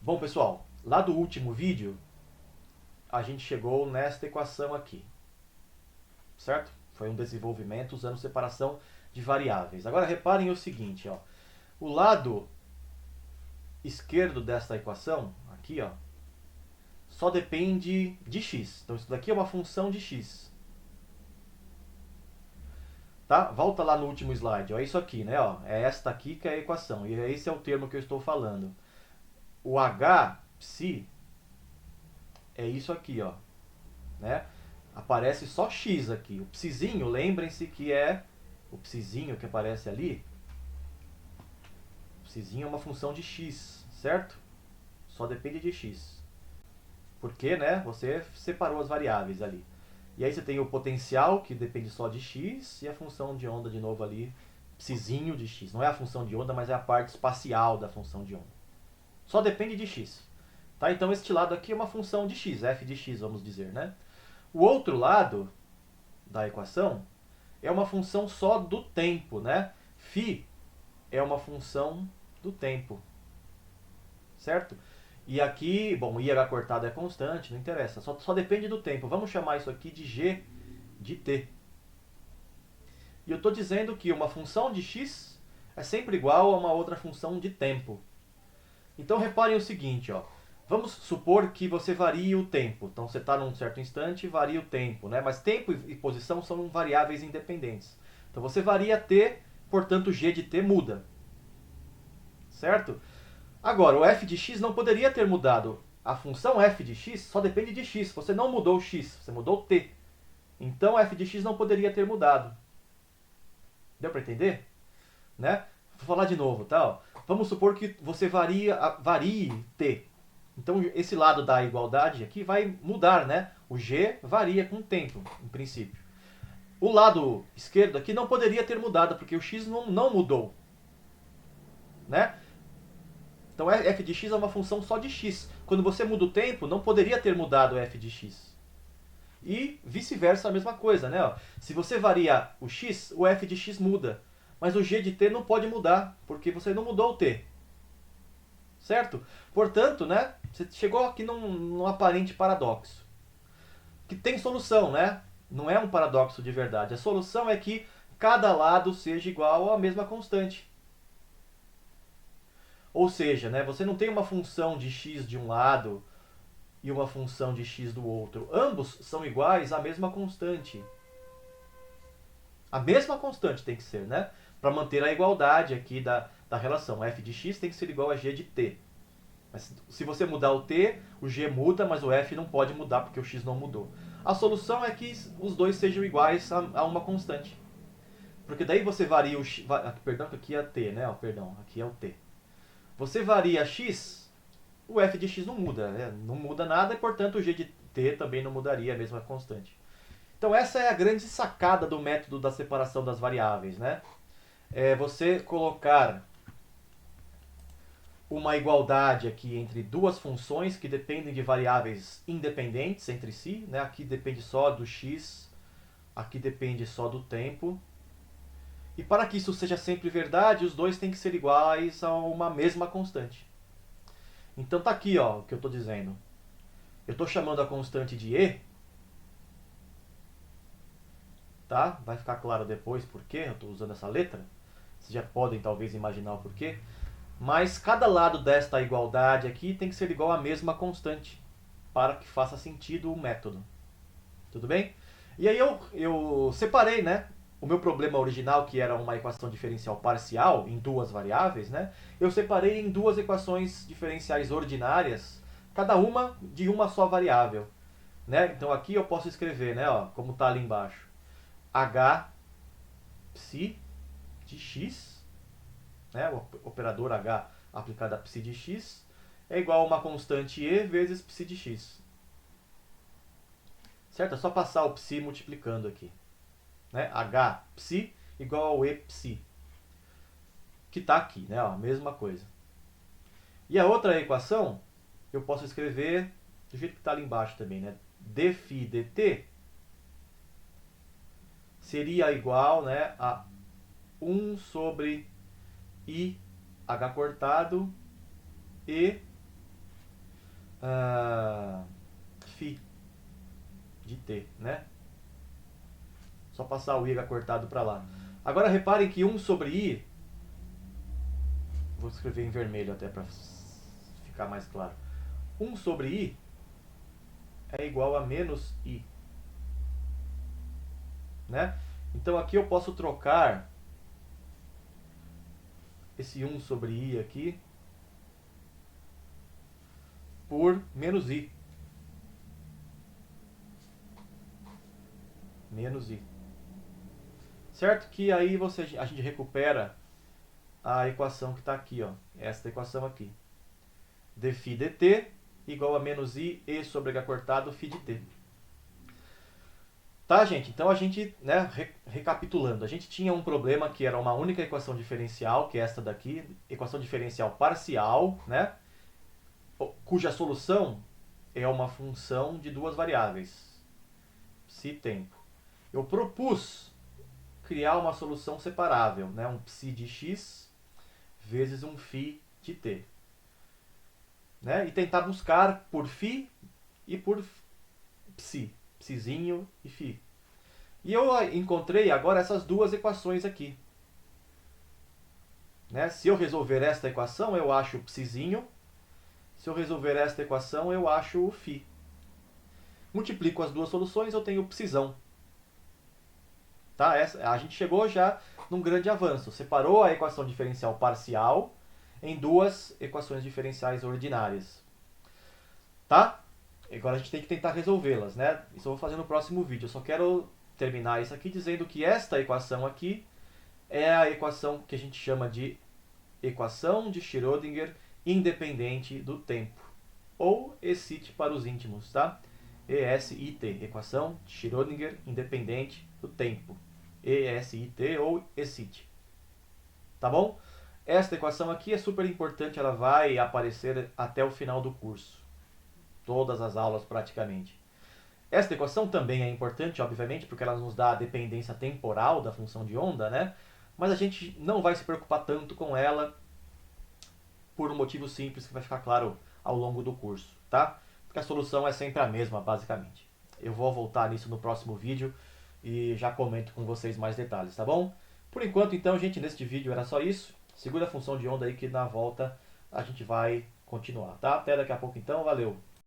Bom, pessoal, lá do último vídeo, a gente chegou nesta equação aqui, certo? Foi um desenvolvimento usando separação de variáveis. Agora reparem o seguinte, ó, o lado esquerdo desta equação, aqui, ó, só depende de x. Então isso daqui é uma função de x. Tá? Volta lá no último slide, ó, é isso aqui, né? Ó, é esta aqui que é a equação, e esse é o termo que eu estou falando. O h, psi, é isso aqui, ó, né? Aparece só x aqui. O psizinho, lembrem-se que é o psizinho que aparece ali. O psizinho é uma função de x, certo? Só depende de x. Porque, né, você separou as variáveis ali. E aí você tem o potencial, que depende só de x, e a função de onda de novo ali, psizinho de x. Não é a função de onda, mas é a parte espacial da função de onda. Só depende de x. Tá? Então este lado aqui é uma função de x, f de x, vamos dizer, né? O outro lado da equação é uma função só do tempo, né? Φ é uma função do tempo, certo? E aqui, bom, IH cortado é constante, não interessa, só depende do tempo. Vamos chamar isso aqui de G de t. E eu estou dizendo que uma função de x é sempre igual a uma outra função de tempo. Então reparem o seguinte, ó. Vamos supor que você varie o tempo. Então você está num certo instante e varia o tempo, né? Mas tempo e posição são variáveis independentes. Então você varia t, portanto g de t muda. Certo? Agora, o f de x não poderia ter mudado. A função f de x só depende de x. Você não mudou o x, você mudou o t. Então f de x não poderia ter mudado. Deu para entender? Né? Vou falar de novo, tá? Vamos supor que você varie t. Então esse lado da igualdade aqui vai mudar, né? O g varia com o tempo, em princípio. O lado esquerdo aqui não poderia ter mudado, porque o x não mudou. Né? Então f de x é uma função só de x. Quando você muda o tempo, não poderia ter mudado f de x. E vice-versa a mesma coisa, né? Se você varia o x, o f de x muda. Mas o g de t não pode mudar, porque você não mudou o t. Certo? Portanto, né, você chegou aqui num aparente paradoxo. Que tem solução, né? Não é um paradoxo de verdade. A solução é que cada lado seja igual à mesma constante. Ou seja, né, você não tem uma função de x de um lado e uma função de x do outro. Ambos são iguais à mesma constante. A mesma constante tem que ser, né? Para manter a igualdade aqui da relação. F de x tem que ser igual a g de t. Mas se você mudar o t, o g muda, mas o f não pode mudar porque o x não mudou. A solução é que os dois sejam iguais a uma constante. Porque daí você varia o x... Perdão, que aqui é t, né? Perdão, aqui é o t. Você varia x, o f de x não muda. Né? Não muda nada e, portanto, o g de t também não mudaria, a mesma constante. Então essa é a grande sacada do método da separação das variáveis, né? É você colocar uma igualdade aqui entre duas funções que dependem de variáveis independentes entre si, né? Aqui depende só do x, aqui depende só do tempo. E para que isso seja sempre verdade, os dois têm que ser iguais a uma mesma constante. Então tá aqui, ó, o que eu estou dizendo. Eu estou chamando a constante de e, tá? Vai ficar claro depois por que eu estou usando essa letra. Vocês já podem talvez imaginar o porquê. Mas cada lado desta igualdade aqui tem que ser igual à mesma constante, para que faça sentido o método. Tudo bem? E aí eu separei, né, o meu problema original, que era uma equação diferencial parcial em duas variáveis, né, eu separei em duas equações diferenciais ordinárias, cada uma de uma só variável. Né? Então aqui eu posso escrever, né, ó, como está ali embaixo, h psi de x, né, o operador h aplicado a psi de x, é igual a uma constante e vezes psi de x. Certo? É só passar o psi multiplicando aqui. Né? H psi igual ao e psi. Que está aqui, né? Ó, a mesma coisa. E a outra equação, eu posso escrever do jeito que está ali embaixo também, né? dφ dt seria igual, né, a 1 sobre i h cortado e φ de t, né? Só passar o y acortado para lá. Agora reparem que 1 sobre i, vou escrever em vermelho até para ficar mais claro. 1 sobre i é igual a menos i, né? Então aqui eu posso trocar esse 1 sobre i aqui por menos i. Menos i. Certo? Que aí a gente recupera a equação que está aqui, ó. Esta equação aqui. dφ dt igual a menos i sobre h cortado φ de t. Tá, gente? Então a gente, né, recapitulando, a gente tinha um problema que era uma única equação diferencial, que é esta daqui, equação diferencial parcial, né, cuja solução é uma função de duas variáveis, psi e tempo. Eu propus criar uma solução separável, né, um psi de x vezes um φ de t. Né, e tentar buscar por φ e por psi, psizinho e φ. E eu encontrei agora essas duas equações aqui. Né? Se eu resolver esta equação, eu acho o psizinho. Se eu resolver esta equação, eu acho o φ. Multiplico as duas soluções, eu tenho o psizão. Tá? A gente chegou já num grande avanço. Separou a equação diferencial parcial em duas equações diferenciais ordinárias. Tá? Agora a gente tem que tentar resolvê-las, né? Isso eu vou fazer no próximo vídeo. Eu só quero terminar isso aqui dizendo que esta equação aqui é a equação que a gente chama de equação de Schrödinger independente do tempo. Ou ESIT para os íntimos, tá? ESIT, equação de Schrödinger independente do tempo. ESIT ou ESIT. Tá bom? Esta equação aqui é super importante, ela vai aparecer até o final do curso. Todas as aulas praticamente. Esta equação também é importante, obviamente, porque ela nos dá a dependência temporal da função de onda, né? Mas a gente não vai se preocupar tanto com ela por um motivo simples que vai ficar claro ao longo do curso, tá? Porque a solução é sempre a mesma, basicamente. Eu vou voltar nisso no próximo vídeo e já comento com vocês mais detalhes, tá bom? Por enquanto, então, gente, neste vídeo era só isso. Segura a função de onda aí que na volta a gente vai continuar, tá? Até daqui a pouco, então. Valeu!